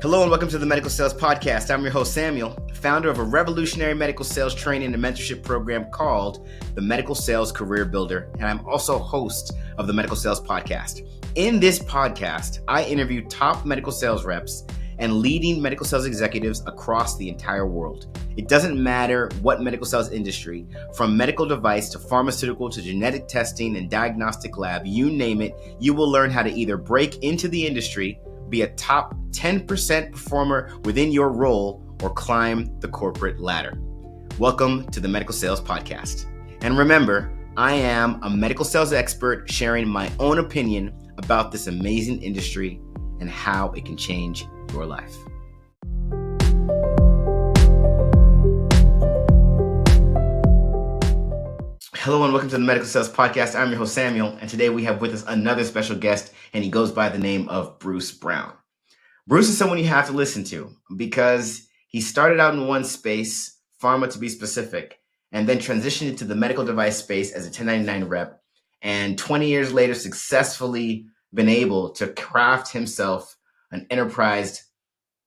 Hello and welcome to the Medical Sales Podcast. I'm your host, Samuel, founder of a revolutionary medical sales training and mentorship program called the Medical Sales Career Builder, and I'm also host of the Medical Sales Podcast. In this podcast, I interview top medical sales reps and leading medical sales executives across the entire world. It doesn't matter what medical sales industry, from medical device to pharmaceutical to genetic testing and diagnostic lab, you name it, you will learn how to either break into the industry, be a top 10% performer within your role, or climb the corporate ladder. Welcome to the Medical Sales Podcast. And remember, I am a medical sales expert sharing my own opinion about this amazing industry and how it can change your life. Hello and welcome to the Medical Sales Podcast. I'm your host, Samuel, and today we have with us another special guest, and he goes by the name of Bruce Brown. Bruce is someone you have to listen to because he started out in one space, pharma to be specific, and then transitioned into the medical device space as a 1099 rep, and 20 years later successfully been able to craft himself an enterprise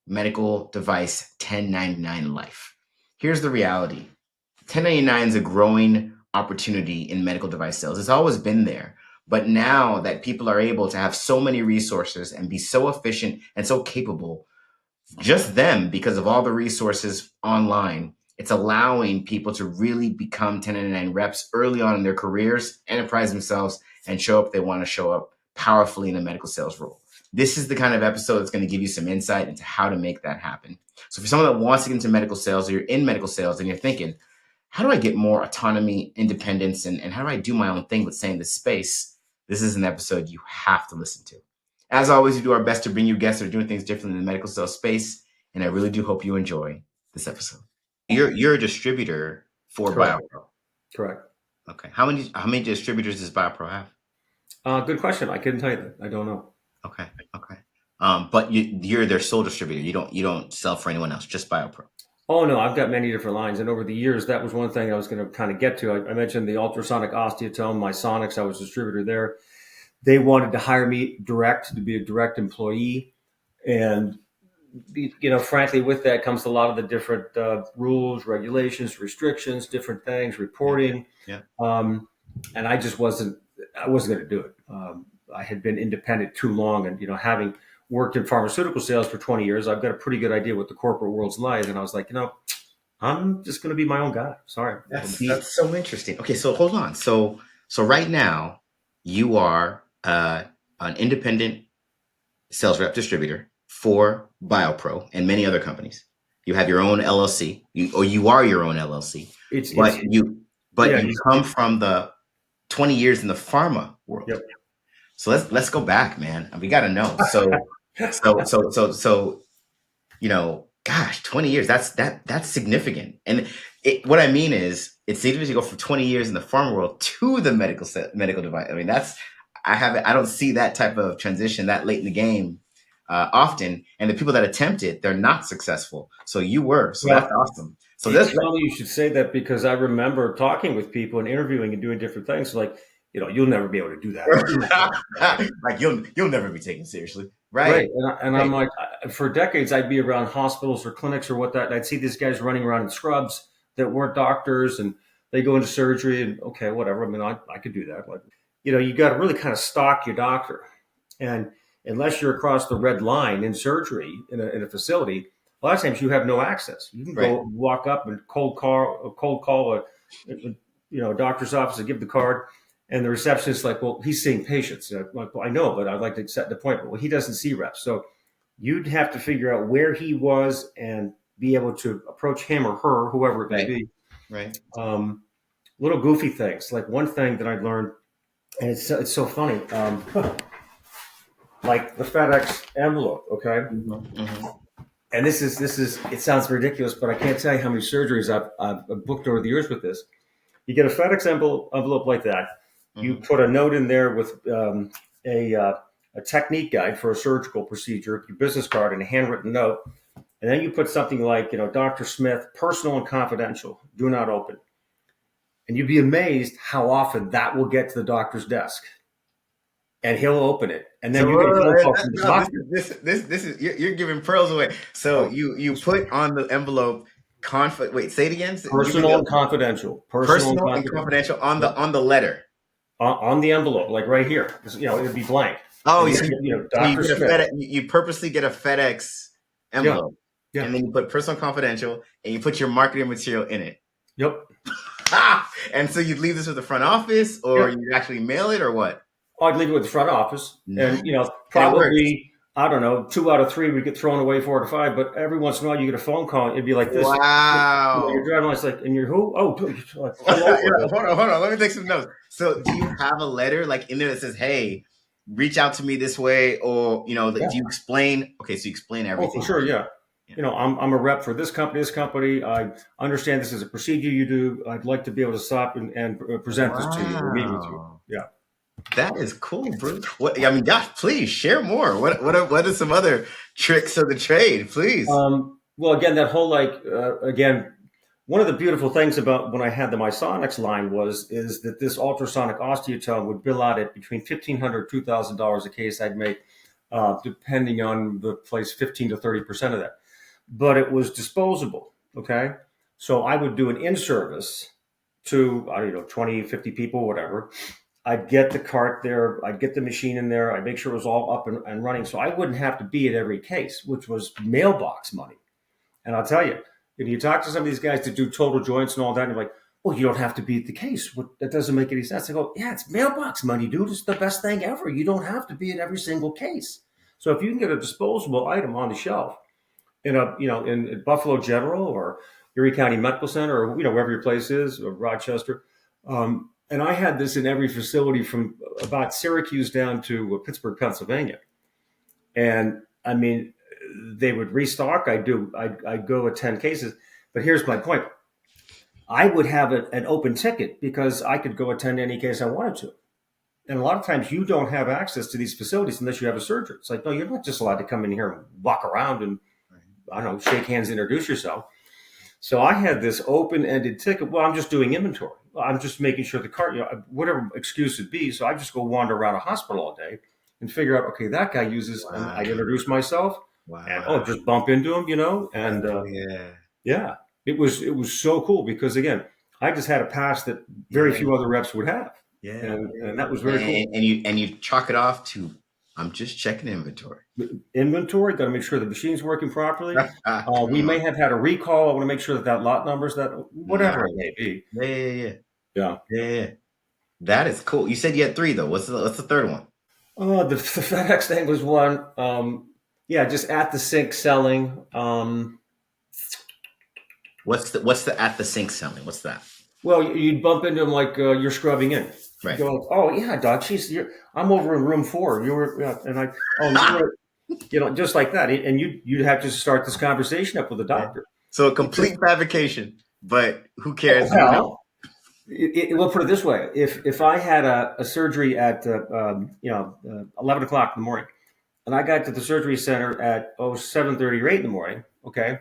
medical device 1099 life. Here's the reality. 1099 is a growing opportunity in medical device sales. It's always been there. But now that people are able to have so many resources and be so efficient and so capable, just them, because of all the resources online, it's allowing people to really become 1099 reps early on in their careers, enterprise themselves, and show up if they want to show up powerfully in a medical sales role. This is the kind of episode that's going to give you some insight into how to make that happen. So for someone that wants to get into medical sales, or you're in medical sales and you're thinking, how do I get more autonomy, independence, and how do I do my own thing, let's say in this space? This is an episode you have to listen to. As always, we do our best to bring you guests that are doing things differently in the medical sales space, and I really do hope you enjoy this episode. You're a distributor for Correct. BioPro. Correct. Okay. How many distributors does BioPro have? Good question. I couldn't tell you that. I don't know. Okay. But you're their sole distributor. You don't sell for anyone else, just BioPro. Oh, no, I've got many different lines. And over the years, that was one thing I was going to kind of get to. I mentioned the ultrasonic osteotome, my Sonics, I was a distributor there. They wanted to hire me direct to be a direct employee. And, frankly, with that comes a lot of the different rules, regulations, restrictions, different things, reporting. Yeah. And I just wasn't going to do it. I had been independent too long, and, having worked in pharmaceutical sales for 20 years, I've got a pretty good idea what the corporate world's like. And I was like, I'm just going to be my own guy. Sorry. That's so interesting. Okay, so hold on. So right now you are an independent sales rep distributor for BioPro and many other companies. You have your own LLC, you are your own LLC. You come from the 20 years in the pharma world. Yep. So let's go back, man. We got to know. So, gosh, 20 years, that's significant. And what I mean is it's significant to go from 20 years in the pharma world to the medical device. I mean, I don't see that type of transition that late in the game often. And the people that attempt it, they're not successful. So you were, that's awesome. So it's funny you should say that, because I remember talking with people and interviewing and doing different things. Like, you'll never be able to do that. Like you'll never be taken seriously. Right. And I'm like, for decades, I'd be around hospitals or clinics or whatnot, and I'd see these guys running around in scrubs that weren't doctors, and they go into surgery and okay, whatever. I mean, I could do that. But, you got to really kind of stalk your doctor. And unless you're across the red line in surgery in a facility, a lot of times you have no access. You can go walk up and cold call a doctor's office and give the card. And the receptionist's like, well, he's seeing patients. I'm like, well, I know, but I'd like to set the appointment. Well, he doesn't see reps. So you'd have to figure out where he was and be able to approach him or her, whoever it may be. Right. Little goofy things. Like one thing that I learned, and it's so funny, like the FedEx envelope, okay? Mm-hmm. And this is, it sounds ridiculous, but I can't tell you how many surgeries I've booked over the years with this. You get a FedEx envelope like that. You put a note in there with a technique guide for a surgical procedure, your business card, and a handwritten note. And then you put something like, Dr. Smith, personal and confidential, do not open. And you'd be amazed how often that will get to the doctor's desk. and he'll open it, and So then you get a phone call from the no, doctor. this is you're giving pearls away. So Oh, you put on the envelope Wait, say it again. Give me personal the and confidential. Personal and personal and confidential. confidential on Yep. the letter. On the envelope, like right here, 'cause, it'd be blank, Oh, and so you Dr. get a Smith. FedEx. You purposely get a FedEx Yeah, envelope, yeah, and then you put personal confidential, and you put your marketing material in it. yep, And so you leave this with the front office, or yep. you actually mail it, or what? I'd leave it with the front office, and Nice, and it works. probably I don't know, 2 out of 3 would get thrown away, 4 to 5. But every once in a while, you get a phone call. It'd be like this. You're Wow. driving. It's like, and you're who? Oh, like, pull Yeah, over. hold on. Let me take some notes. So, do you have a letter like in there that says, "Hey, reach out to me this way," or Yeah. do you explain? Okay, so you explain Oh, for everything. sure. Yeah. Yeah. I'm a rep for this company. This company. I understand this is a procedure you do. I'd like to be able to stop and present this to you or meet with you. Wow, Yeah. that is cool, Bruce. What I mean, gosh, please share more. What are some other tricks of the trade, please? Well, again, that whole again, one of the beautiful things about when I had the Misonics line is that this ultrasonic osteotome would bill out at between $1,500 $2,000 a case. I'd make, depending on the place, 15 to 30% of that. But it was disposable. Okay, so I would do an in-service to, I don't know, 20, 50 people, whatever. I'd get the cart there, I'd get the machine in there, I'd make sure it was all up and running, so I wouldn't have to be at every case, which was mailbox money. And I'll tell you, if you talk to some of these guys that do total joints and all that, and you're like, well, you don't have to be at the case. That doesn't make any sense. I go, yeah, it's mailbox money, dude. It's the best thing ever. You don't have to be at every single case. So if you can get a disposable item on the shelf in Buffalo General or Erie County Medical Center or wherever your place is, or Rochester, and I had this in every facility from about Syracuse down to Pittsburgh, Pennsylvania, and I mean, they would restock. I'd go attend cases, but here's my point: I would have an open ticket because I could go attend any case I wanted to. And a lot of times you don't have access to these facilities unless you have a surgeon. It's like, no, you're not just allowed to come in here and walk around and, I don't know, shake hands, introduce yourself. So I had this open-ended ticket. Well, I'm just doing inventory. I'm just making sure the cart, whatever excuse it be. So I just go wander around a hospital all day and figure out, okay, that guy uses, and I introduce myself, and just bump into him, and yeah, it was so cool because again, I just had a pass that very few other reps would have. Yeah, and that was very cool. And you chalk it off to, I'm just checking inventory. Inventory, got to make sure the machine's working properly. We may have had a recall. I want to make sure that lot numbers, that whatever it may be. Yeah. That is cool. You said you had 3 though. What's the third one? The FedEx thing was one. Just at the sink selling. What's the at the sink selling? What's that? Well, you'd bump into them like you're scrubbing in. Right. Go, oh yeah, Doc. I'm over in room 4. You were, and I. Oh, you were, just like that, and you'd have to start this conversation up with the doctor. So a complete fabrication, but who cares? Well, we'll put it this way: if I had a surgery at 11 o'clock in the morning, and I got to the surgery center at 7:30 or 8 in the morning, okay,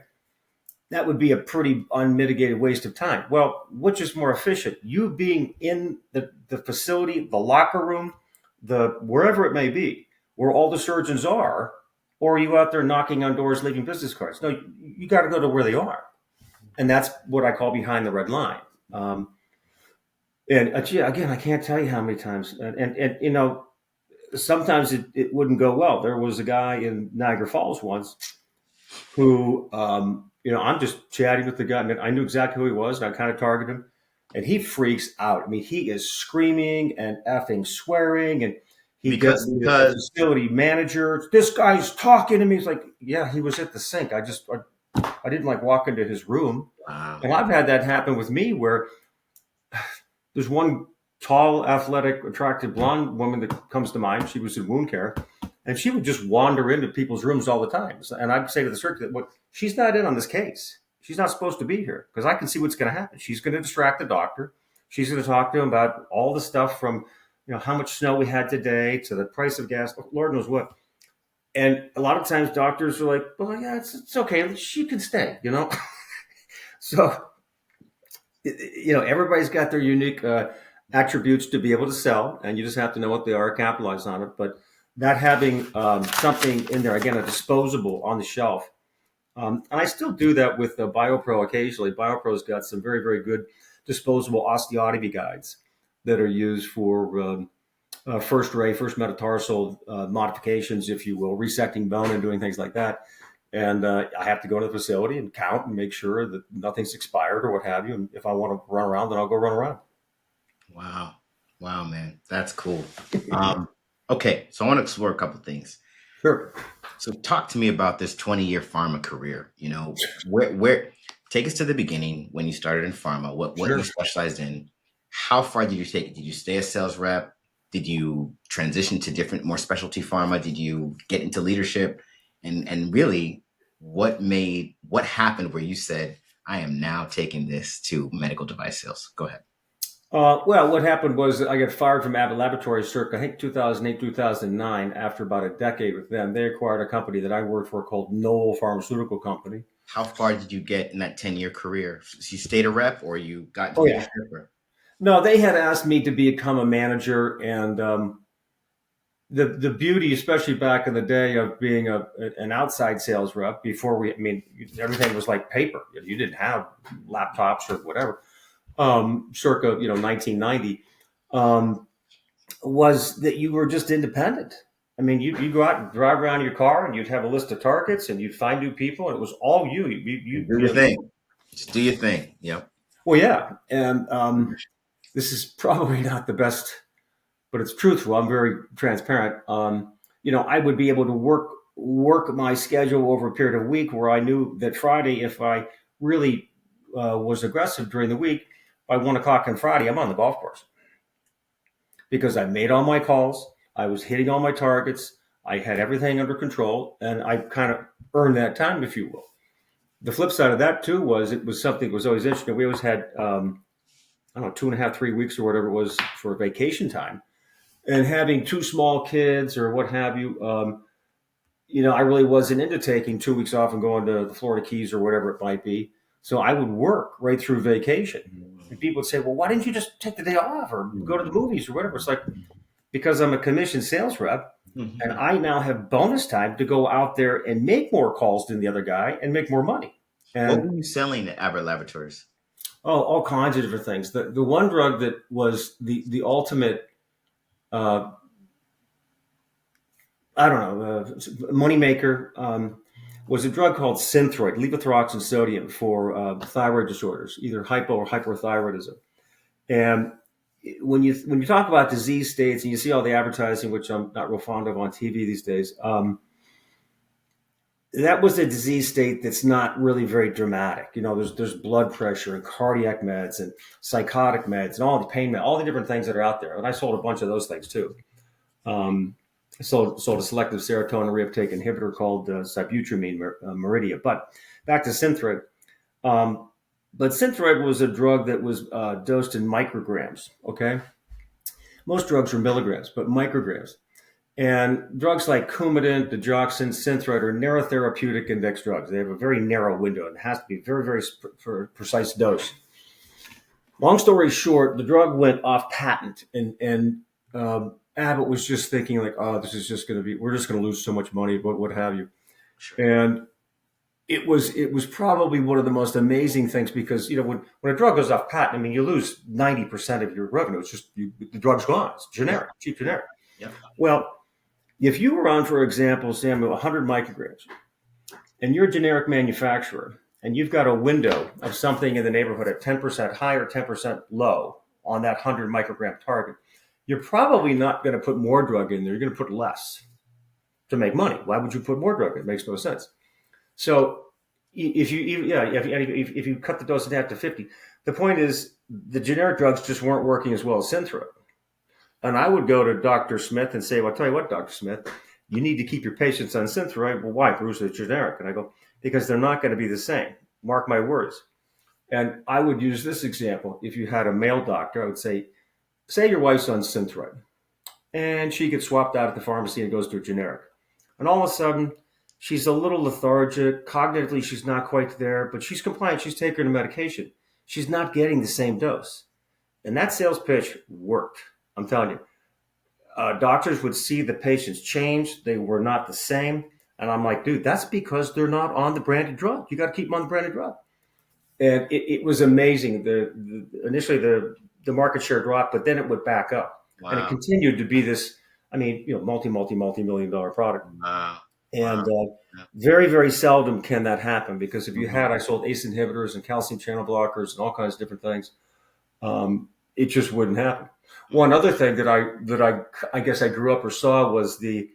that would be a pretty unmitigated waste of time. Well, which is more efficient? You being in the facility, the locker room, wherever it may be, where all the surgeons are, or are you out there knocking on doors, leaving business cards? No, you got to go to where they are. And that's what I call behind the red line. Again, I can't tell you how many times. And sometimes it wouldn't go well. There was a guy in Niagara Falls once who, I'm just chatting with the guy. I mean, I knew exactly who he was, and I kind of targeted him. And he freaks out. I mean, he is screaming and effing swearing, and he gets the facility manager. This guy's talking to me. He's like, yeah, he was at the sink. I didn't walk into his room. Wow. And I've had that happen with me where there's one tall, athletic, attractive blonde woman that comes to mind. She was in wound care, and she would just wander into people's rooms all the time. And I'd say to the surgeon, "Well, she's not in on this case. She's not supposed to be here because I can see what's going to happen. She's going to distract the doctor. She's going to talk to him about all the stuff from, how much snow we had today to the price of gas, Lord knows what." And a lot of times doctors are like, "Well, yeah, it's okay. She can stay, So, everybody's got their unique attributes to be able to sell, and you just have to know what they are, capitalize on it. But that having something in there, again, a disposable on the shelf. And I still do that with BioPro occasionally. BioPro's got some very, very good disposable osteotomy guides that are used for first metatarsal modifications, if you will, resecting bone and doing things like that. And I have to go to the facility and count and make sure that nothing's expired or what have you. And if I want to run around, then I'll go run around. Wow. Wow, man. That's cool. Okay, so I want to explore a couple things. Sure. So talk to me about this 20-year pharma career. Where take us to the beginning when you started in pharma, what Sure. you specialized in. How far did you take it? Did you stay a sales rep? Did you transition to different, more specialty pharma? Did you get into leadership? And really, what happened where you said, I am now taking this to medical device sales? Go ahead. Well, what happened was I got fired from Abbott Laboratories circa, I think, 2008, 2009. After about a decade with them, they acquired a company that I worked for called Knoll Pharmaceutical Company. How far did you get in that 10-year career? So you stayed a rep or you got into leadership? Or? No, they had asked me to become a manager. And the beauty, especially back in the day, of being an outside sales rep before everything was like paper. You didn't have laptops or whatever. Circa 1990, was that you were just independent. I mean, you go out and drive around in your car, and you'd have a list of targets, and you'd find new people, and it was all you. You do your thing. Just do your thing. Yep. Well, yeah, and this is probably not the best, but it's truthful. I'm very transparent. I would be able to work my schedule over a period of a week where I knew that Friday, if I really was aggressive during the week, by 1 o'clock on Friday, I'm on the golf course because I made all my calls. I was hitting all my targets. I had everything under control, and I kind of earned that time, if you will. The flip side of that too was it was something that was always interesting. We always had, 2.5, 3 weeks or whatever it was for vacation time, and having two small kids or what have you. I really wasn't into taking 2 weeks off and going to the Florida Keys or whatever it might be. So I would work right through vacation. And people would say, well, why didn't you just take the day off or go to the movies or whatever? It's like, because I'm a commissioned sales rep, and I now have bonus time to go out there and make more calls than the other guy and make more money. And what were you selling at Abbott Laboratories? Oh, all kinds of different things. The one drug that was the ultimate, moneymaker, was a drug called Synthroid, levothyroxine sodium, for thyroid disorders, either hypo or hyperthyroidism. And when you talk about disease states and you see all the advertising, which I'm not real fond of on TV these days, that was a disease state that's not really very dramatic. There's blood pressure and cardiac meds and psychotic meds and all the pain meds, all the different things that are out there. And I sold a bunch of those things too. I sold a selective serotonin reuptake inhibitor called sibutramine Meridia. But back to Synthroid. But Synthroid was a drug that was dosed in micrograms, okay? Most drugs are milligrams, but micrograms. And drugs like Coumadin, digoxin, Synthroid are narrow therapeutic index drugs. They have a very narrow window. It has to be very, very precise dose. Long story short, the drug went off patent, and Abbott was just thinking like, oh, this is just going to be, we're just going to lose so much money, what have you. Sure. And it was probably one of the most amazing things because, when a drug goes off patent, I mean, you lose 90% of your revenue. It's just, the drug's gone. It's generic, cheap generic. Yeah. Well, if you were on, for example, Samuel, 100 micrograms, and you're a generic manufacturer, and you've got a window of something in the neighborhood at 10% high or 10% low on that 100 microgram target, you're probably not going to put more drug in there. You're going to put less to make money. Why would you put more drug in? It makes no sense. So if you cut the dose in half to 50, the point is the generic drugs just weren't working as well as Synthroid. And I would go to Dr. Smith and say, well, I'll tell you what, Dr. Smith, you need to keep your patients on Synthroid. Well, why? Bruce, it's generic. And I go, because they're not going to be the same. Mark my words. And I would use this example. If you had a male doctor, I would say your wife's on Synthroid, and she gets swapped out at the pharmacy and goes to a generic. And all of a sudden, she's a little lethargic. Cognitively, she's not quite there, but she's compliant. She's taking her medication. She's not getting the same dose. And that sales pitch worked. I'm telling you. Doctors would see the patients change. They were not the same. And I'm like, dude, that's because they're not on the branded drug. You got to keep them on the branded drug. And it was amazing. Initially the market share dropped, but then it would back up. Wow. And it continued to be this, multi-million dollar product. Wow. And very, very seldom can that happen, because if you had, I sold ACE inhibitors and calcium channel blockers and all kinds of different things. It just wouldn't happen. One other thing that I guess I grew up or saw was the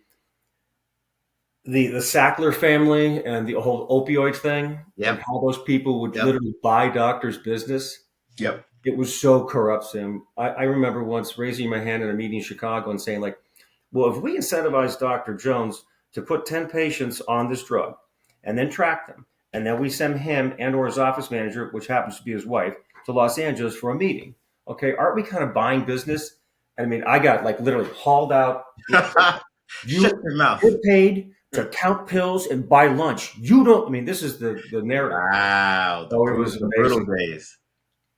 Sackler family and the whole opioid thing. Yep. And how those people would literally buy doctors' business. Yep. It was so corrupt, Sam. I remember once raising my hand in a meeting in Chicago and saying, like, well, if we incentivize Dr. Jones to put 10 patients on this drug and then track them, and then we send him and or his office manager, which happens to be his wife, to Los Angeles for a meeting. Okay, aren't we kind of buying business? I mean, I got like literally hauled out. Shut your mouth. Get paid to count pills and buy lunch. You don't. I mean, this is the narrative. Wow, so it was brutal days.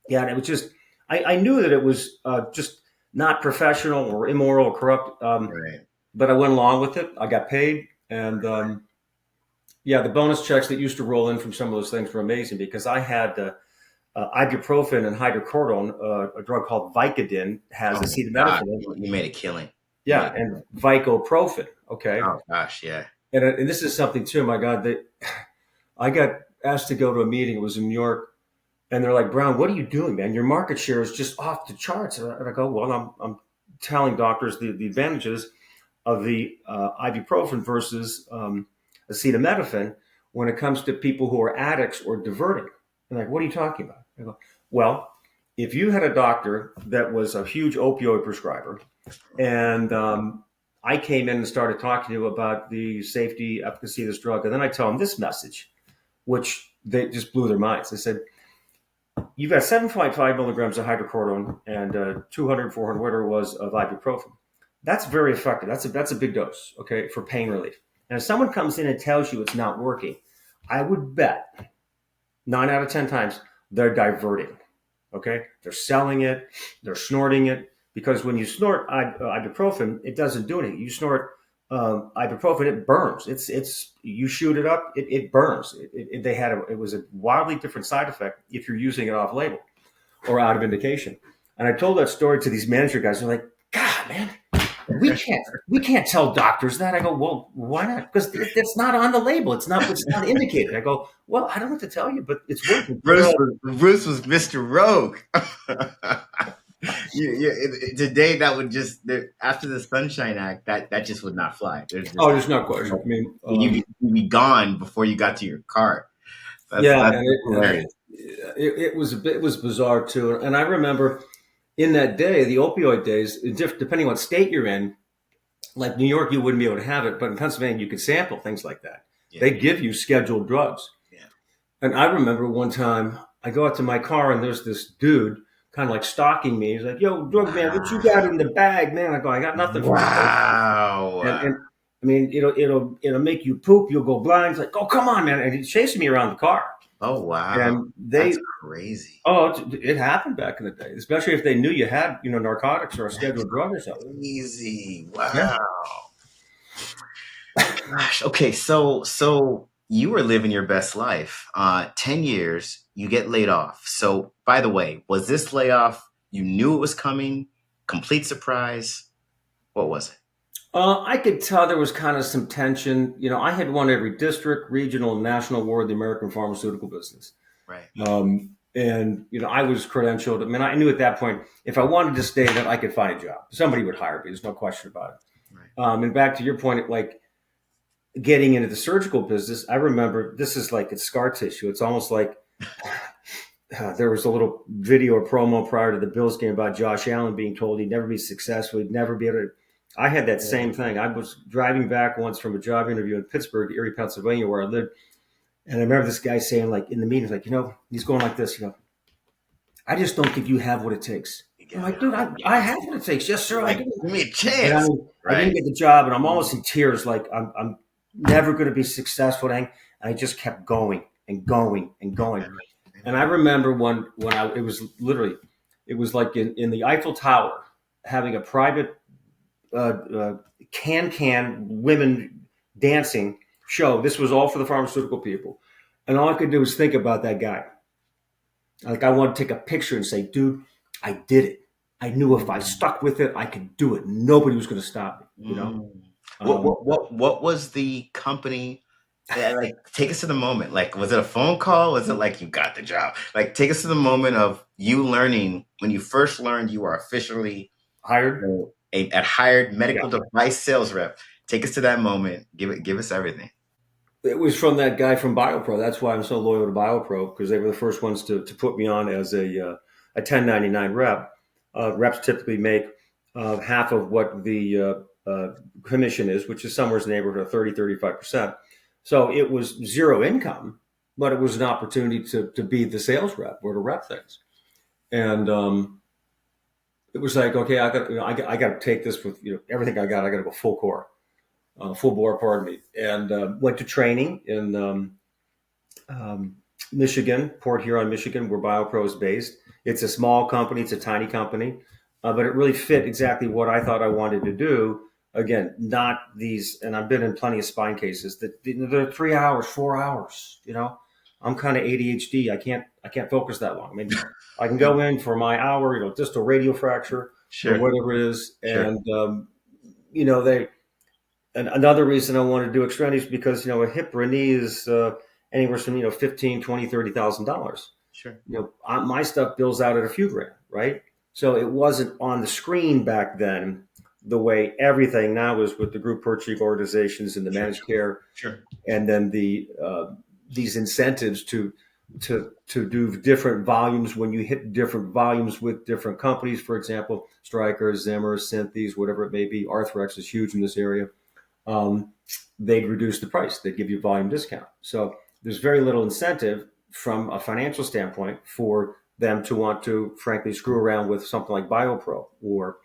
Yeah, and it was just. I knew that it was just not professional or immoral or corrupt. Right. But I went along with it. I got paid, and the bonus checks that used to roll in from some of those things were amazing, because I had. Ibuprofen and hydrocodone, a drug called Vicodin, has acetaminophen. You made a killing. Yeah, and Vicoprofen. Okay. Oh gosh, yeah. And this is something too. My God, I got asked to go to a meeting. It was in New York, and they're like, "Brown, what are you doing, man? Your market share is just off the charts." And I go, "Well, I'm telling doctors the advantages of the ibuprofen versus acetaminophen when it comes to people who are addicts or diverting." And like, what are you talking about? I go, well, if you had a doctor that was a huge opioid prescriber, and I came in and started talking to you about the safety, efficacy of this drug, and then I tell them this message, which they just blew their minds. They said, you've got 7.5 milligrams of hydrocodone and 200, 400, whatever it was, of ibuprofen. That's very effective. That's a big dose, okay, for pain relief. And if someone comes in and tells you it's not working, I would bet 9 out of 10 times they're diverting. Okay, they're selling it, they're snorting it, because when you snort ibuprofen, it doesn't do anything. You snort ibuprofen, it burns. It's you shoot it up, it burns. It was a wildly different side effect if you're using it off label or out of indication. And I told that story to these manager guys. They're like, God, man, we can't tell doctors that. I go, well, why not? Because it's not on the label. It's not indicated. I go, well, I don't know what to tell you, but it's working. Bruce was Mr. Rogue. Today, that would just, after the Sunshine Act, that just would not fly. There's no question. I mean, you'd be gone before you got to your car. It was bizarre too. And I remember in that day, the opioid days, depending on what state you're in, like New York, you wouldn't be able to have it, but in Pennsylvania, you could sample things like that. Yeah. They give you scheduled drugs. Yeah. And I remember one time I go out to my car and there's this dude kind of like stalking me. He's like, yo, drug man, what you got in the bag, man? I go, I got nothing for you. Wow. And I mean, it'll make you poop. You'll go blind. He's like, oh, come on, man. And he's chasing me around the car. Oh, wow. And that's crazy. Oh, it happened back in the day, especially if they knew you had, narcotics or a scheduled drug or something. Easy. Wow. Yeah. Gosh. Okay. So you were living your best life. 10 years, you get laid off. So by the way, was this layoff, you knew it was coming? Complete surprise? What was it? I could tell there was kind of some tension. I had won every district, regional, and national award of the American pharmaceutical business. Right. And I was credentialed. I mean, I knew at that point, if I wanted to stay, that I could find a job. Somebody would hire me. There's no question about it. Right. And back to your point, like getting into the surgical business, I remember this is like it's scar tissue. It's almost like there was a little video or promo prior to the Bills game about Josh Allen being told he'd never be successful. He'd never be able to. I had that same thing. I was driving back once from a job interview in Pittsburgh, Erie, Pennsylvania, where I lived. And I remember this guy saying, like, in the meeting, like, he's going like this, I just don't think you have what it takes. I'm like, dude, I have what it takes. Yes, sir. Like, give me a chance. I didn't get the job, and I'm almost in tears. Like, I'm never going to be successful. And I just kept going and going and going. And I remember when it was literally It was like in the Eiffel Tower, having a private can women dancing show. This was all for the pharmaceutical people. And all I could do was think about that guy. Like, I want to take a picture and say, dude, I did it. I knew if I stuck with it, I could do it. Nobody was going to stop me, you know? What was the company? Like, take us to the moment. Like, was it a phone call? Was it like you got the job? Like, take us to the moment of you learning when you first learned you are officially hired, a hired medical device sales rep. Take us to that moment. Give us everything. It was from that guy from BioPro. That's why I'm so loyal to BioPro, because they were the first ones to put me on as a 1099 rep. Reps typically make half of what the commission is, which is somewhere in the neighborhood of 30-35%. So it was zero income, but it was an opportunity to be the sales rep or to rep things. And it was like, okay, I got to take this with everything I got. I got to go full bore, pardon me. And went to training in Michigan, Port Huron, Michigan, where BioPro is based. It's a small company. It's a tiny company, but it really fit exactly what I thought I wanted to do. Again, not these, and I've been in plenty of spine cases that they're 3 hours, 4 hours. I'm kind of ADHD. I can't focus that long. Maybe I can go in for my hour, distal radial fracture, or whatever it is, and And another reason I want to do extremities because a hip or a knee is anywhere from $15,000, $20,000, $30,000. Sure. My stuff bills out at a few grand, right? So it wasn't on the screen back then the way everything now is with the group purchasing organizations and the managed care, and then these incentives to do different volumes when you hit different volumes with different companies. For example, Stryker, Zimmer, Synthes, whatever it may be. Arthrex is huge in this area. They'd reduce the price. They'd give you volume discount. So there's very little incentive from a financial standpoint for them to want to, frankly, screw around with something like BioPro. Or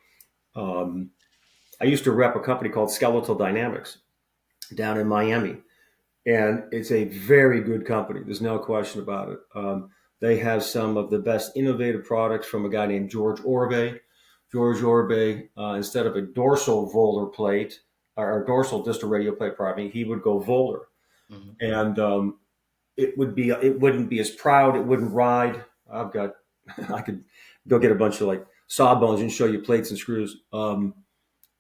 I used to rep a company called Skeletal Dynamics down in Miami. And it's a very good company. There's no question about it. They have some of the best innovative products from a guy named George Orbe. George Orbe, instead of a dorsal volar plate, or dorsal distal radial plate, he would go volar. Mm-hmm. And it wouldn't be as proud. It wouldn't ride. I could go get a bunch of like sawbones and show you plates and screws.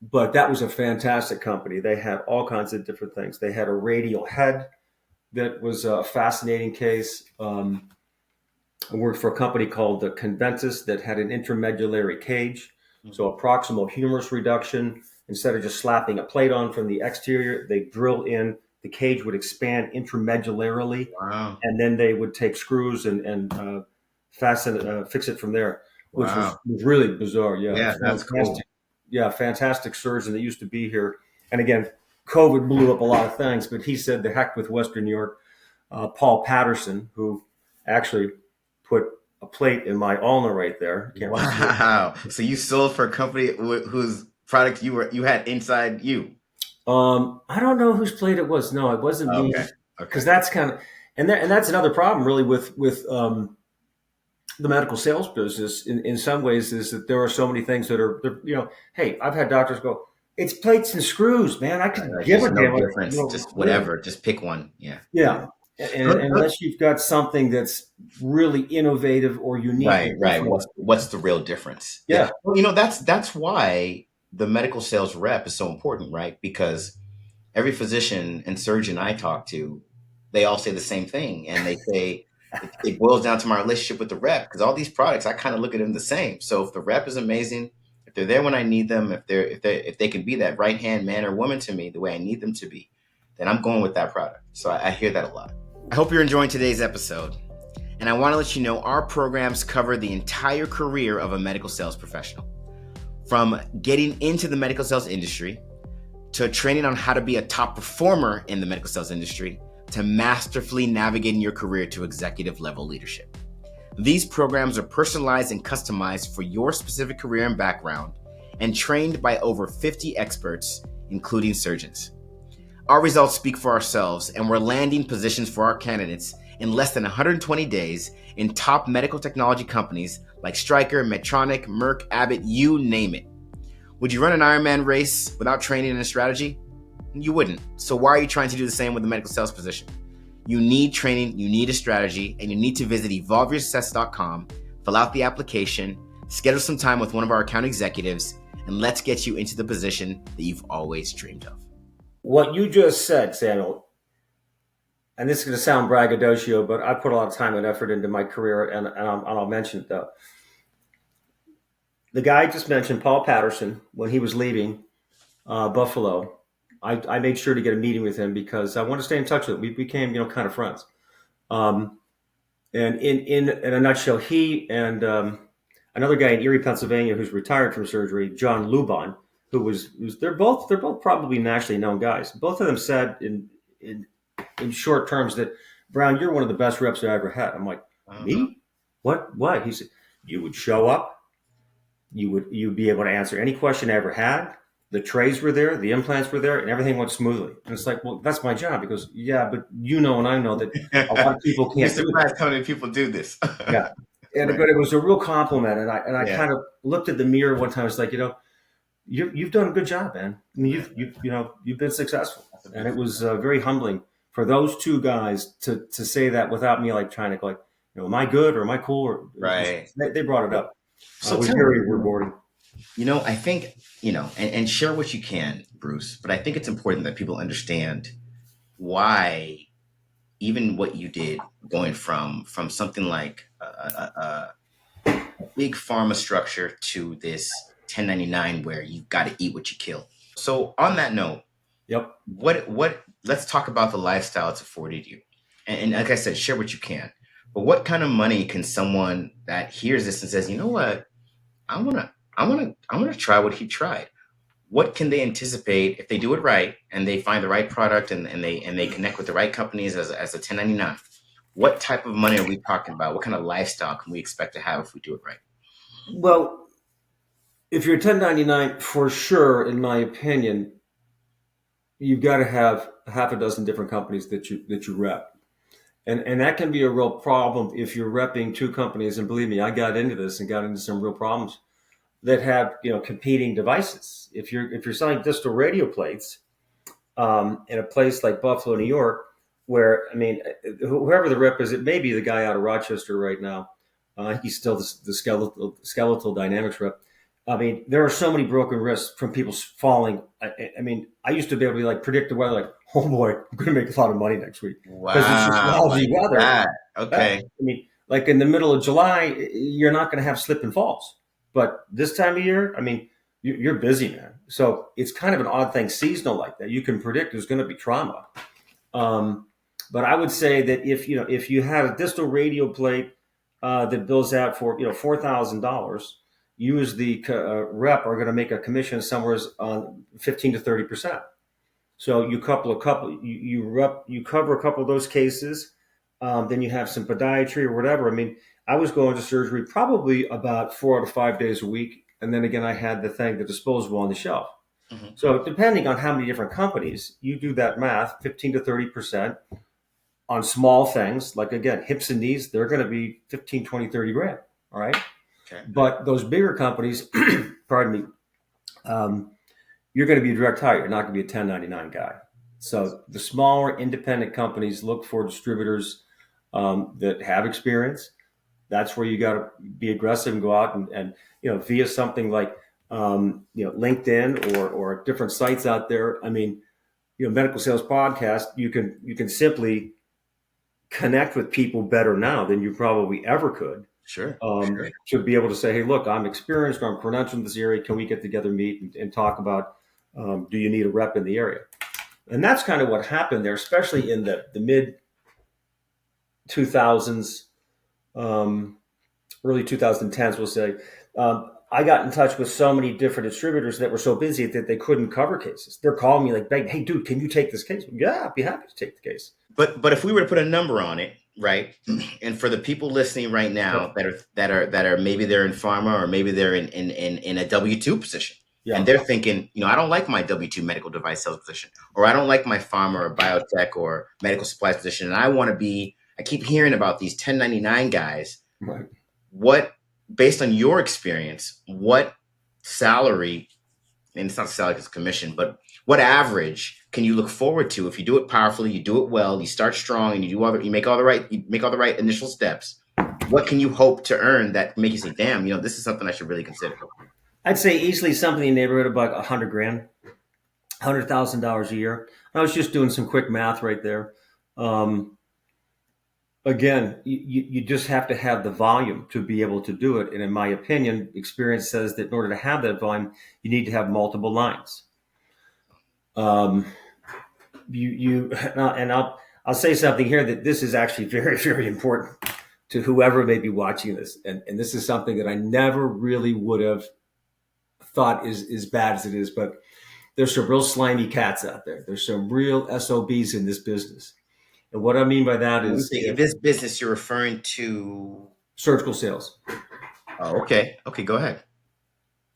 But that was a fantastic company. They had all kinds of different things. They had a radial head that was a fascinating case. I worked for a company called the Conventus that had an intramedullary cage. Mm-hmm. So a proximal humerus reduction. Instead of just slapping a plate on from the exterior, they drill in. The cage would expand intramedullarily. Wow. And then they would take screws and fasten, fix it from there, which was really bizarre. Yeah, that's cool. Yeah, fantastic surgeon that used to be here. And again, COVID blew up a lot of things, but he said the heck with Western New York. Paul Patterson, who actually put a plate in my ulna right there. Wow. So you sold for a company whose product you had inside you? I don't know whose plate it was. No, it wasn't me. Because that's kind of, and that's another problem really with the medical sales business in some ways is that there are so many things that are, hey, I've had doctors go, it's plates and screws, man. I could give a damn difference. Just whatever. Just pick one. Yeah. Yeah. And unless you've got something that's really innovative or unique. Right. What's the real difference? Yeah. Well, that's why the medical sales rep is so important, right? Because every physician and surgeon I talk to, they all say the same thing. And they say, it boils down to my relationship with the rep, because all these products, I kind of look at them the same. So if the rep is amazing, if they're there when I need them, if they can be that right hand man or woman to me the way I need them to be, then I'm going with that product. So I hear that a lot. I hope you're enjoying today's episode. And I want to let you know our programs cover the entire career of a medical sales professional. From getting into the medical sales industry, to training on how to be a top performer in the medical sales industry, to masterfully navigating your career to executive level leadership. These programs are personalized and customized for your specific career and background, and trained by over 50 experts, including surgeons. Our results speak for ourselves, and we're landing positions for our candidates in less than 120 days in top medical technology companies like Stryker, Medtronic, Merck, Abbott, you name it. Would you run an Ironman race without training and a strategy? You wouldn't. So why are you trying to do the same with the medical sales position? You need training, you need a strategy, and you need to visit evolveyoursuccess.com, fill out the application, schedule some time with one of our account executives, and let's get you into the position that you've always dreamed of. What you just said, Samuel, and this is going to sound braggadocio, but I put a lot of time and effort into my career, and I'll mention it though. The guy I just mentioned, Paul Patterson, when he was leaving Buffalo, I made sure to get a meeting with him because I want to stay in touch with him. We became, kind of friends. And in a nutshell, he and another guy in Erie, Pennsylvania, who's retired from surgery, John Lubon, they're both probably nationally known guys. Both of them said in short terms that, Brown, you're one of the best reps I ever had. I'm like, me? What? Why? He said, you would show up. You'd be able to answer any question I ever had. The trays were there, the implants were there, and everything went smoothly. And it's like, well, that's my job. He goes, yeah, but and I know that a lot of people can't do surprised how many people do this. Yeah. And but it was a real compliment. And I kind of looked at the mirror one time. I was like, you've done a good job, man. I mean, you've been successful. And it was very humbling for those two guys to say that without me trying to am I good or am I cool? Or, right. They brought it up. So it was very rewarding. I think, and share what you can, Bruce, but I think it's important that people understand why even what you did going from something like a big pharma structure to this 1099 where you've got to eat what you kill. So on that note, yep. What let's talk about the lifestyle it's afforded you. And like I said, share what you can. But what kind of money can someone that hears this and says, you know what, I want to try what he tried. What can they anticipate if they do it right and they find the right product and they connect with the right companies as a 1099? What type of money are we talking about? What kind of lifestyle can we expect to have if we do it right? Well, if you're 1099, for sure, in my opinion, you've got to have half a dozen different companies that you rep. And that can be a real problem if you're repping two companies. And believe me, I got into this and got into some real problems that have competing devices. If you're selling distal radio plates in a place like Buffalo, New York, where whoever the rep is, it may be the guy out of Rochester right now. He's still the skeletal dynamics rep. There are so many broken wrists from people falling. I used to be able to predict the weather. Oh boy, I'm going to make a lot of money next week because it's just lousy weather. Okay. In the middle of July, you're not going to have slip and falls. But this time of year, you're busy, man. So it's kind of an odd thing, seasonal like that. You can predict there's going to be trauma. But I would say that if you have a distal radio plate that bills out for $4,000, you as the rep are going to make a commission somewhere on 15 to 30%. So you cover a couple of those cases. Then you have some podiatry or whatever. I was going to surgery probably about 4 out of 5 days a week. And then again, I had the disposable on the shelf. Mm-hmm. So depending on how many different companies, you do that math, 15 to 30% on small things. Like again, hips and knees, they're going to be 15, 20, 30 grand. All right. Okay. But those bigger companies, pardon me, you're going to be a direct hire. You're not going to be a 1099 guy. So the smaller independent companies look for distributors that have experience. That's where you got to be aggressive and go out and via something like LinkedIn or different sites out there. Medical Sales Podcast, you can simply connect with people better now than you probably ever could. Sure. To be able to say, hey, look, I'm experienced, I'm credentialed in this area. Can we get together, meet, and talk about do you need a rep in the area? And that's kind of what happened there, especially in the mid 2000s, early 2010s, we'll say. I got in touch with so many different distributors that were so busy that they couldn't cover cases. They're calling me like, hey, dude, can you take this case? Yeah, I'd be happy to take the case. But if we were to put a number on it, right? And for the people listening right now that are maybe they're in pharma or maybe they're in a W-2 position. Yeah. And they're thinking, I don't like my W-2 medical device sales position, or I don't like my pharma or biotech or medical supplies position, and I want to be I keep hearing about these 1099 guys. Right. What, based on your experience, what salary, and it's not salary, it's commission, but what average can you look forward to if you do it powerfully, you do it well, you start strong, and you make all the right initial steps? What can you hope to earn that make you say, "Damn, this is something I should really consider"? I'd say easily something in the neighborhood of about 100 grand, $100,000 a year. I was just doing some quick math right there. Again, you just have to have the volume to be able to do it. And in my opinion, experience says that in order to have that volume, you need to have multiple lines. And I'll say something here that this is actually very, very important to whoever may be watching this. And this is something that I never really would have thought is as bad as it is, but there's some real slimy cats out there. There's some real SOBs in this business. And what I mean by that is, in this business, you're referring to surgical sales. Oh, okay. Okay, go ahead.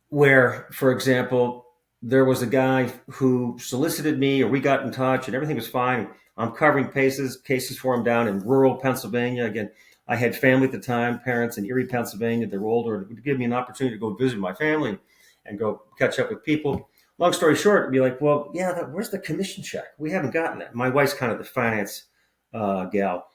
Where, for example, there was a guy who solicited me, or we got in touch, and everything was fine. I'm covering cases for him down in rural Pennsylvania. Again, I had family at the time, parents in Erie, Pennsylvania. They were older. It would give me an opportunity to go visit my family and go catch up with people. Long story short, it'd be like, well, yeah, where's the commission check? We haven't gotten that. My wife's kind of the finance gal.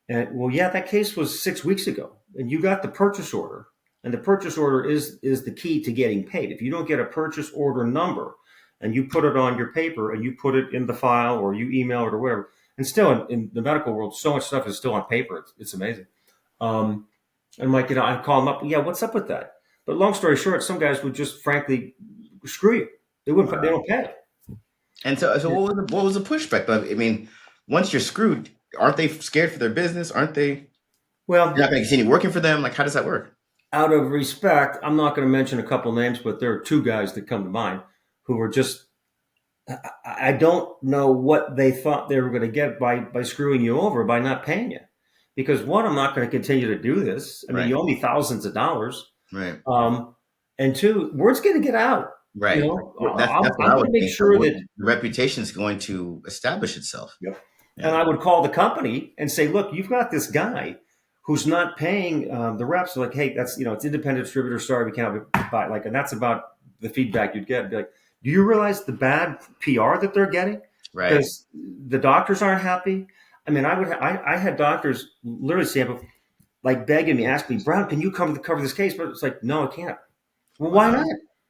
And well, yeah, that case was 6 weeks ago, and you got the purchase order, and the purchase order is the key to getting paid. If you don't get a purchase order number and you put it on your paper and you put it in the file or you email it or whatever, and still in the medical world, so much stuff is still on paper. It's amazing. And I'm like, I call them up. Yeah, what's up with that? But long story short, some guys would just frankly screw you. They wouldn't. They don't pay. And so what was the pushback? I mean, once you're screwed, aren't they scared for their business? Aren't they? Well, you're not going to continue working for them. Like, how does that work? Out of respect, I'm not going to mention a couple names, but there are two guys that come to mind who were just. I don't know what they thought they were going to get by screwing you over, by not paying you. Because one, I'm not going to continue to do this. I mean, you owe me thousands of dollars. Right. And two, word's going to get out. Right. I'm going to make sure that the reputation is going to establish itself. Yep. Yeah. And I would call the company and say, look, you've got this guy who's not paying the reps. Like, hey, that's, it's independent distributor. Sorry, we can't buy. Like, and that's about the feedback you'd get. Be like, do you realize the bad PR that they're getting? Right. Because the doctors aren't happy. I mean, I had doctors literally saying, like, begging me, asking me, Brown, can you come to cover this case? But it's like, no, I can't. Well, why not?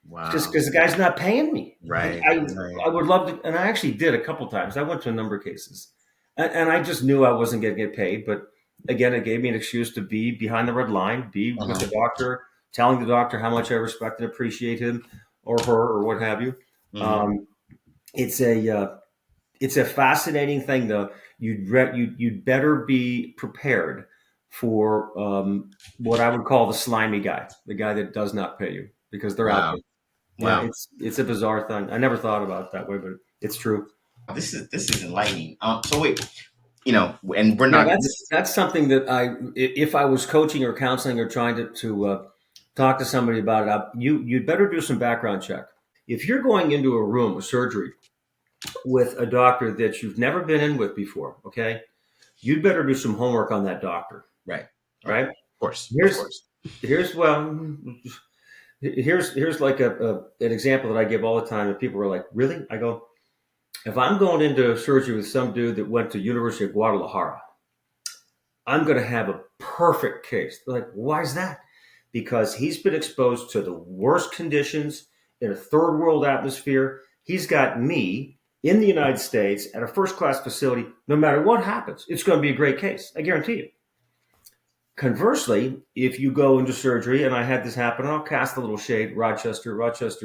Wow. Just because the guy's not paying me. Right. I would love to, and I actually did a couple times. I went to a number of cases, and I just knew I wasn't going to get paid. But again, it gave me an excuse to be behind the red line, be with the doctor, telling the doctor how much I respect and appreciate him or her or what have you. Mm-hmm. It's a fascinating thing, though. You'd better be prepared for what I would call the slimy guy, the guy that does not pay you, because they're out there. Wow. Yeah, it's a bizarre thing. I never thought about it that way, but it's true. This is enlightening. So wait, and we're not. That's something that if I was coaching or counseling or trying to talk to somebody about it, you'd better do some background check. If you're going into a room, a surgery, with a doctor that you've never been in with before, okay, you'd better do some homework on that doctor. Right. Right. Of course. Here's like an example that I give all the time, and people are like, really? I go, if I'm going into surgery with some dude that went to University of Guadalajara, I'm going to have a perfect case. They're like, why is that? Because he's been exposed to the worst conditions in a third world atmosphere. He's got me in the United States at a first-class facility. No matter what happens, it's going to be a great case. I guarantee you. Conversely, if you go into surgery, and I had this happen, and I'll cast a little shade, Rochester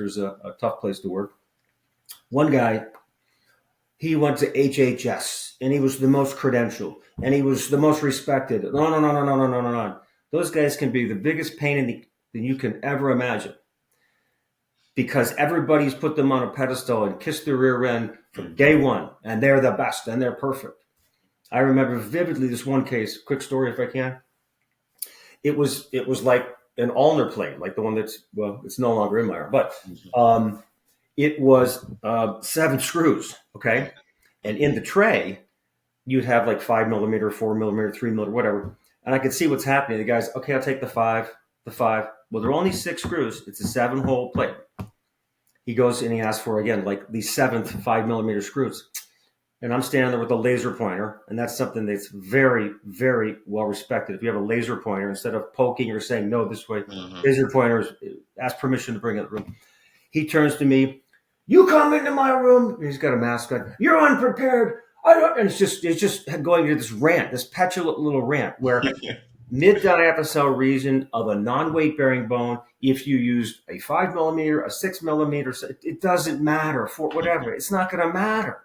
is a tough place to work. One guy, he went to HHS, and he was the most credentialed, and he was the most respected. No. Those guys can be the biggest pain that you can ever imagine, because everybody's put them on a pedestal and kissed their rear end from day one, and they're the best, and they're perfect. I remember vividly this one case, quick story if I can. It was like an ulnar plane, like the one it's no longer in my arm, but it was 7 screws, okay? And in the tray, you'd have like 5 millimeter, 4 millimeter, 3 millimeter, whatever. And I could see what's happening. The guy's, okay, I'll take the five. Well, there are only 6 screws. It's a 7-hole plate. He goes and he asks for, again, like the 7th 5 millimeter screws. And I'm standing there with a laser pointer. And that's something that's very, very well respected. If you have a laser pointer, instead of poking or saying, no, this way, laser pointers, ask permission to bring it in the room. He turns to me, you come into my room. He's got a mask on. You're unprepared. I don't. And it's just going into this rant, this petulant little rant where mid-diapicell region of a non-weight bearing bone, if you used a 5 millimeter, a 6 millimeter, it doesn't matter for whatever. It's not going to matter.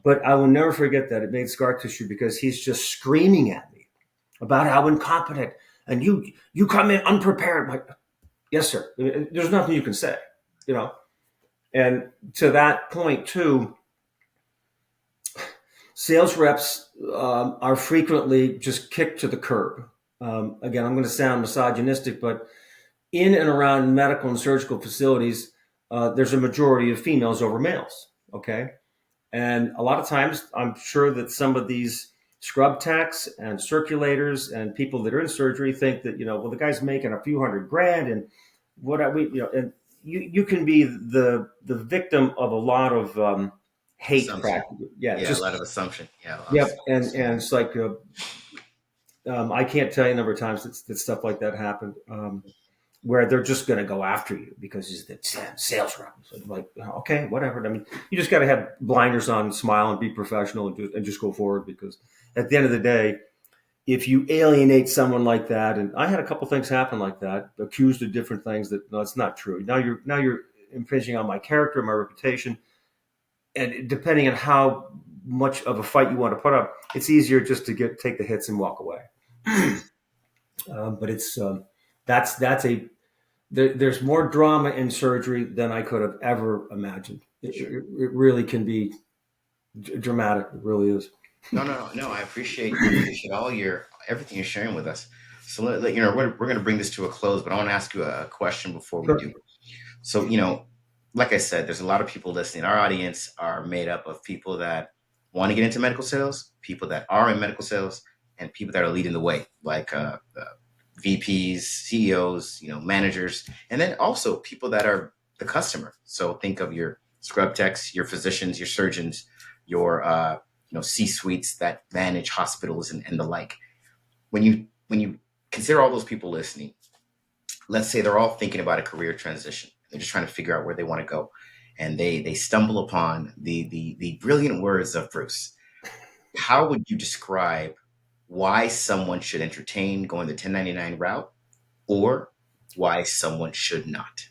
But I will never forget that. It made scar tissue because he's just screaming at me about how incompetent and you come in unprepared. Like, yes, sir. There's nothing you can say, you know. And to that point too, sales reps are frequently just kicked to the curb. Again, I'm going to sound misogynistic, but in and around medical and surgical facilities, there's a majority of females over males. Okay. And a lot of times I'm sure that some of these scrub techs and circulators and people that are in surgery think that, well, the guy's making a few $100,000 and and you can be the victim of a lot of hate practice. Yeah, just a lot of assumption. Yeah. Yep. And it's like, I can't tell you a number of times that stuff like that happened, where they're just going to go after you because he's the sales rep. So like, okay, whatever. I mean, you just got to have blinders on, smile and be professional and just go forward, because at the end of the day, if you alienate someone like that, and I had a couple things happen like that, accused of different things that, no, it's not true. Now you're impinging on my character, my reputation. And depending on how much of a fight you want to put up, it's easier just to take the hits and walk away. But it's there's more drama in surgery than I could have ever imagined. It really can be dramatic. It really is. No. I appreciate everything you're sharing with us. So we're going to bring this to a close, but I want to ask you a question before we do. So like I said, there's a lot of people listening. Our audience are made up of people that want to get into medical sales, people that are in medical sales, and people that are leading the way, like VPs, CEOs, managers, and then also people that are the customer. So think of your scrub techs, your physicians, your surgeons, your C-suites that manage hospitals and the like. When you consider all those people listening, let's say they're all thinking about a career transition. They're just trying to figure out where they want to go, and they stumble upon the brilliant words of Bruce. How would you describe why someone should entertain going the 1099 route, or why someone should not?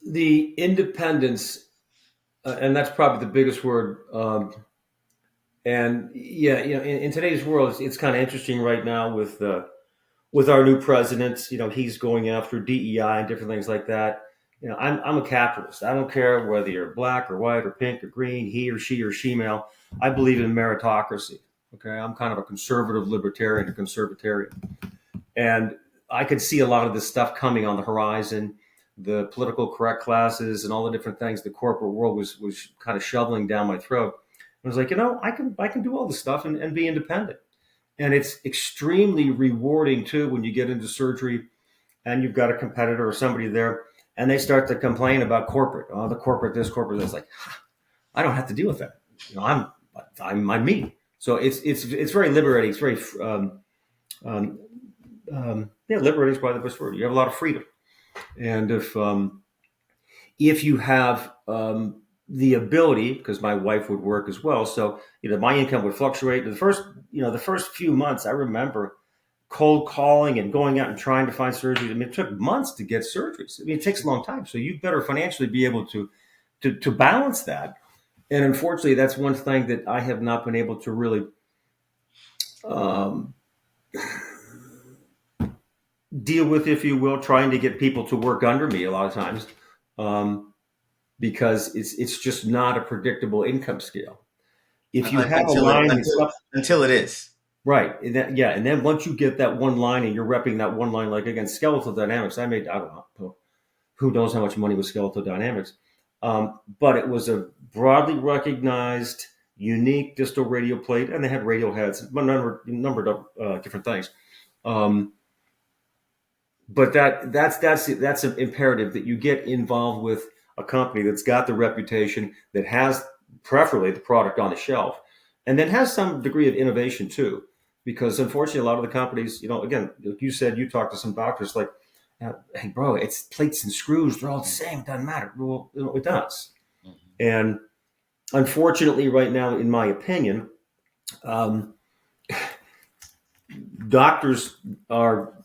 The independence, and that's probably the biggest word. And yeah, in today's world, it's kind of interesting right now with our new president. He's going after DEI and different things like that. I'm a capitalist. I don't care whether you're black or white or pink or green, he or she male. I believe in meritocracy. Okay, I'm kind of a conservative libertarian, a conservatarian, and I could see a lot of this stuff coming on the horizon. The political correct classes and all the different things the corporate world was kind of shoveling down my throat. I was like, I can do all this stuff and be independent. And it's extremely rewarding too when you get into surgery and you've got a competitor or somebody there and they start to complain about corporate. Oh, the corporate this, corporate this. Like, I don't have to deal with that. I'm me. So it's very liberating. It's very liberating is probably the best word. You have a lot of freedom, and if you have the ability, because my wife would work as well, so my income would fluctuate. The first few months, I remember cold calling and going out and trying to find surgery. I mean, it took months to get surgeries. I mean, it takes a long time. So you better financially be able to balance that. And unfortunately, that's one thing that I have not been able to really deal with, if you will, trying to get people to work under me a lot of times, because it's just not a predictable income scale. If you have a line until it is. Right. And then once you get that one line and you're repping that one line, like against skeletal dynamics, I don't know, who knows how much money with skeletal dynamics. But it was a broadly recognized, unique distal radial plate, and they had radial heads, a number of different things. But that's an imperative that you get involved with a company that's got the reputation, that has preferably the product on the shelf, and then has some degree of innovation too. Because unfortunately, a lot of the companies, again, like you said, you talk to some doctors like, hey, bro, it's plates and screws; they're all the same. It doesn't matter. Well, it does. And unfortunately, right now, in my opinion, um, doctors are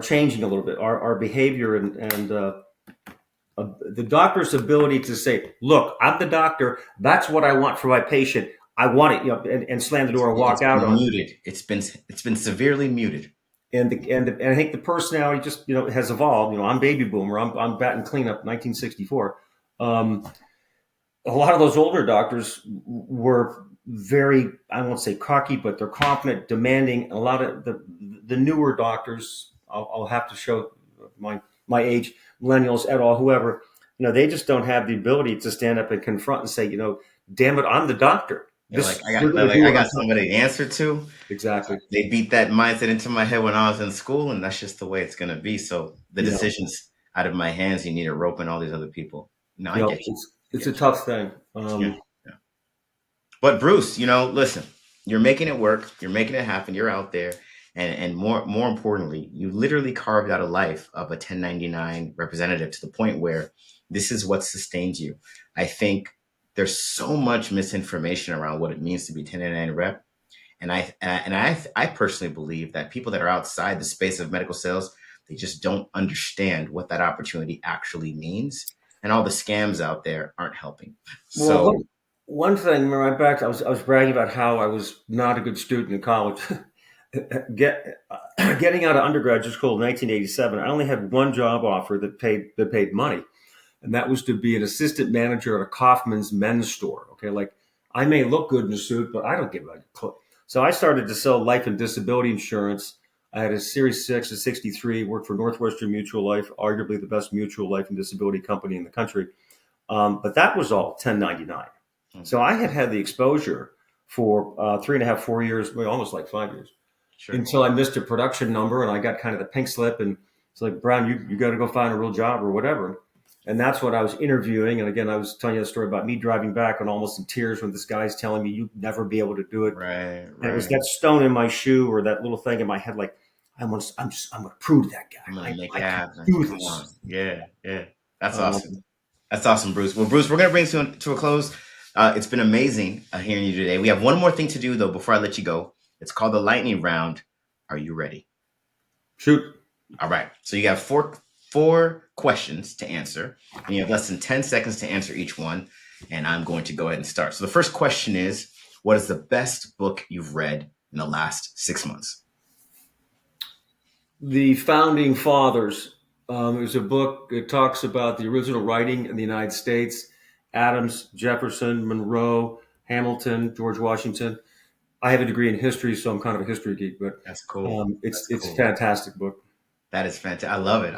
changing a little bit. Our behavior and the doctor's ability to say, "Look, I'm the doctor. That's what I want for my patient. I want it," and slam the door and walk It's out been on muted. It's been severely muted. and I think the personality just has evolved. I'm baby boomer. I'm batting cleanup 1964. A lot of those older doctors were very, I won't say cocky, but they're confident, demanding. A lot of the newer doctors, I'll have to show my age, millennials et al., whoever, they just don't have the ability to stand up and confront and say, damn it, I'm the doctor. I got somebody to answer to. Exactly. They beat that mindset into my head when I was in school, and that's just the way it's going to be. So the decisions out of my hands, you need a rope and all these other people. No, I get you. It's a tough thing. Yeah. But Bruce, listen, you're making it work. You're making it happen. You're out there. And more importantly, you literally carved out a life of a 1099 representative to the point where this is what sustains you. I think there's so much misinformation around what it means to be 1099 rep. And I personally believe that people that are outside the space of medical sales, they just don't understand what that opportunity actually means. And all the scams out there aren't helping. So well, one thing, right back, I was bragging about how I was not a good student in college. Getting out of undergraduate school in 1987, I only had one job offer that paid money, and that was to be an assistant manager at a Kaufman's men's store. Okay, like I may look good in a suit, but I don't give a clue. So I started to sell life and disability insurance. I had a Series 6, a 63, worked for Northwestern Mutual Life, arguably the best mutual life and disability company in the country. But that was all 1099. So I had the exposure for 3.5, 4 years, well, almost like 5 years, until I missed a production number and I got kind of the pink slip. And it's like, Brown, you got to go find a real job or whatever. And that's what I was interviewing. And again, I was telling you a story about me driving back and almost in tears when this guy's telling me you'd never be able to do it. Right. And it was that stone in my shoe or that little thing in my head, like, I'm going to prove to that guy. I'm gonna make it happen. do this. Yeah. That's awesome. That's awesome, Bruce. Well, Bruce, we're going to bring this to a close. It's been amazing hearing you today. We have one more thing to do, though, before I let you go. It's called the lightning round. Are you ready? Shoot. All right. So you have four questions to answer, and you have less than 10 seconds to answer each one. And I'm going to go ahead and start. So the first question is, what is the best book you've read in the last 6 months? The Founding Fathers. It was a book that talks about the original writing in the United States. Adams, Jefferson, Monroe, Hamilton, George Washington. I have a degree in history, so I'm kind of a history geek, but that's cool. It's a fantastic book. That is fantastic. I love it.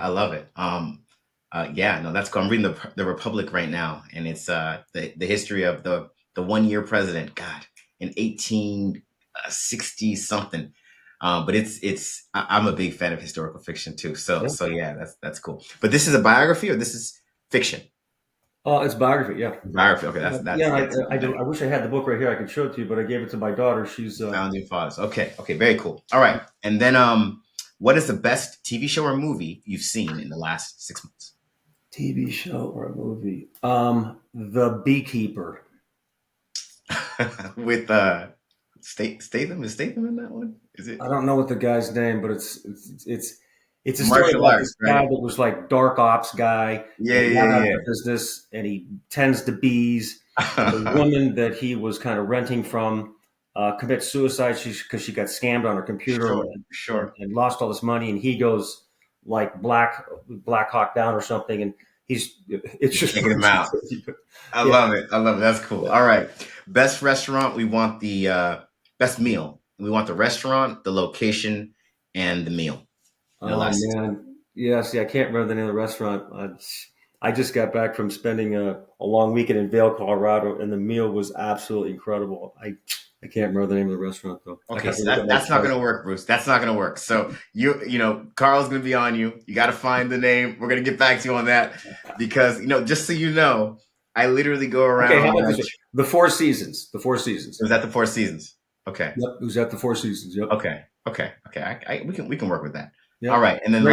That's cool. I'm reading the Republic right now, and it's the history of the 1 year president. God, in 1860 something. But I'm a big fan of historical fiction too. So yeah, that's cool. But this is a biography, or this is fiction? It's biography, yeah. Biography. Okay, that's I do. I wish I had the book right here. I could show it to you, but I gave it to my daughter. She's Founding Fathers. Okay, very cool. All right, and then what is the best TV show or movie you've seen in the last 6 months? TV show or a movie? The Beekeeper. With Statham. Is Statham in that one? Is it? I don't know what the guy's name, but it's a story Martial about arts, this guy that was like dark ops guy. Yeah. Business, and he tends to bees. The woman that he was kind of renting from commits suicide because she got scammed on her computer and lost all this money. And he goes like Black Hawk Down or something, and it's just taking him out. I love it. That's cool. All right, best restaurant. We want the best meal. We want the restaurant, the location, and the meal. Oh man, yeah. See, I can't remember the name of the restaurant. I just got back from spending a long weekend in Vail, Colorado, and the meal was absolutely incredible. I can't remember the name of the restaurant though. Okay, so that's not going to work, Bruce. That's not going to work. So Carl's going to be on you. You got to find the name. We're going to get back to you on that because just so you know, I literally go around. Okay, how about this? The Four Seasons. The Four Seasons. It was at the Four Seasons. Okay. Yep, it was at the Four Seasons. Yep. Okay. We can work with that. Yep. All right, and then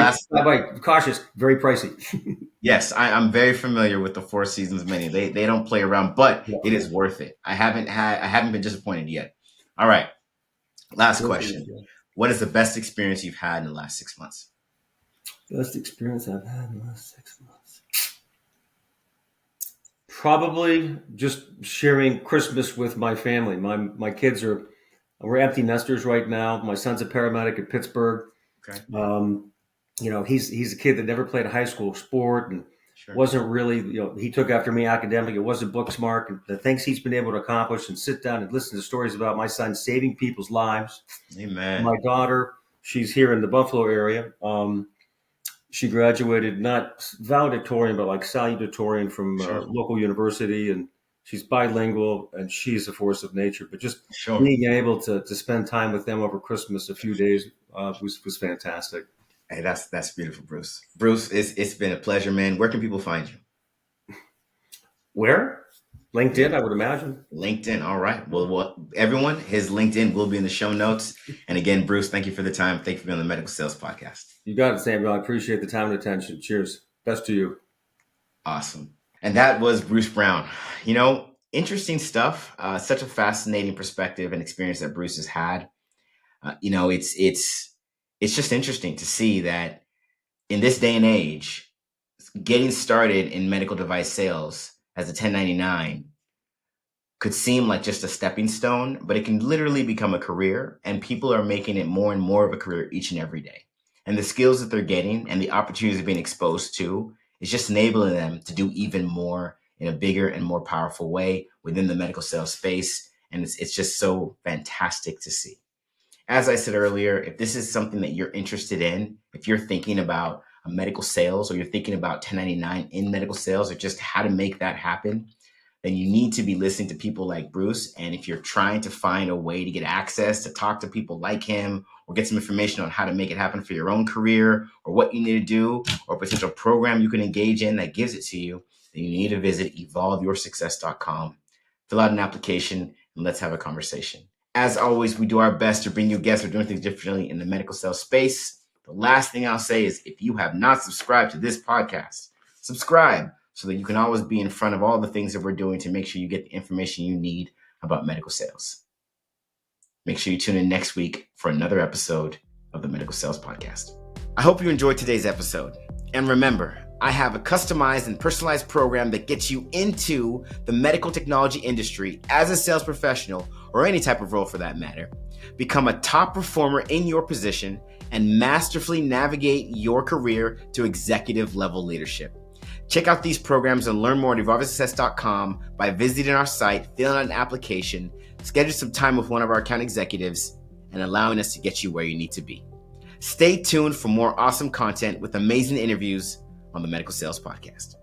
cautious, very pricey. Yes, I'm very familiar with the Four Seasons menu. They don't play around, but it is worth it. I haven't been disappointed yet. All right, last question. What is the best experience you've had in the last 6 months? Best experience I've had in the last 6 months. Probably just sharing Christmas with my family. My kids we're empty nesters right now. My son's a paramedic at Pittsburgh. Okay. He's a kid that never played a high school sport and wasn't really, he took after me academically. It wasn't book smart. And the things he's been able to accomplish and sit down and listen to stories about my son saving people's lives. Amen. My daughter, she's here in the Buffalo area. She graduated not valedictorian, but like salutatorian from local university. And she's bilingual and she's a force of nature. But just being able to spend time with them over Christmas, a few days, was fantastic. Hey, that's beautiful, Bruce. Bruce, it's been a pleasure, man. Where can people find you? Where? LinkedIn, I would imagine. LinkedIn. All right. Well, everyone, his LinkedIn will be in the show notes. And again, Bruce, thank you for the time. Thank you for being on the Medical Sales Podcast. You got it, Samuel. I appreciate the time and attention. Cheers. Best to you. Awesome. And that was Bruce Brown. Interesting stuff. Such a fascinating perspective and experience that Bruce has had. It's just interesting to see that in this day and age, getting started in medical device sales as a 1099 could seem like just a stepping stone, but it can literally become a career, and people are making it more and more of a career each and every day. And the skills that they're getting and the opportunities they're being exposed to is just enabling them to do even more in a bigger and more powerful way within the medical sales space. And it's just so fantastic to see. As I said earlier, if this is something that you're interested in, if you're thinking about a medical sales or you're thinking about 1099 in medical sales or just how to make that happen, then you need to be listening to people like Bruce. And if you're trying to find a way to get access to talk to people like him or get some information on how to make it happen for your own career or what you need to do or a potential program you can engage in that gives it to you, then you need to visit evolveyoursuccess.com, fill out an application, and let's have a conversation. As always, we do our best to bring you guests who are doing things differently in the medical sales space. The last thing I'll say is if you have not subscribed to this podcast, subscribe so that you can always be in front of all the things that we're doing to make sure you get the information you need about medical sales. Make sure you tune in next week for another episode of the Medical Sales Podcast. I hope you enjoyed today's episode. And remember, I have a customized and personalized program that gets you into the medical technology industry as a sales professional or any type of role for that matter. Become a top performer in your position and masterfully navigate your career to executive level leadership. Check out these programs and learn more at evolveyoursuccess.com by visiting our site, filling out an application, schedule some time with one of our account executives, and allowing us to get you where you need to be. Stay tuned for more awesome content with amazing interviews on the Medical Sales Podcast.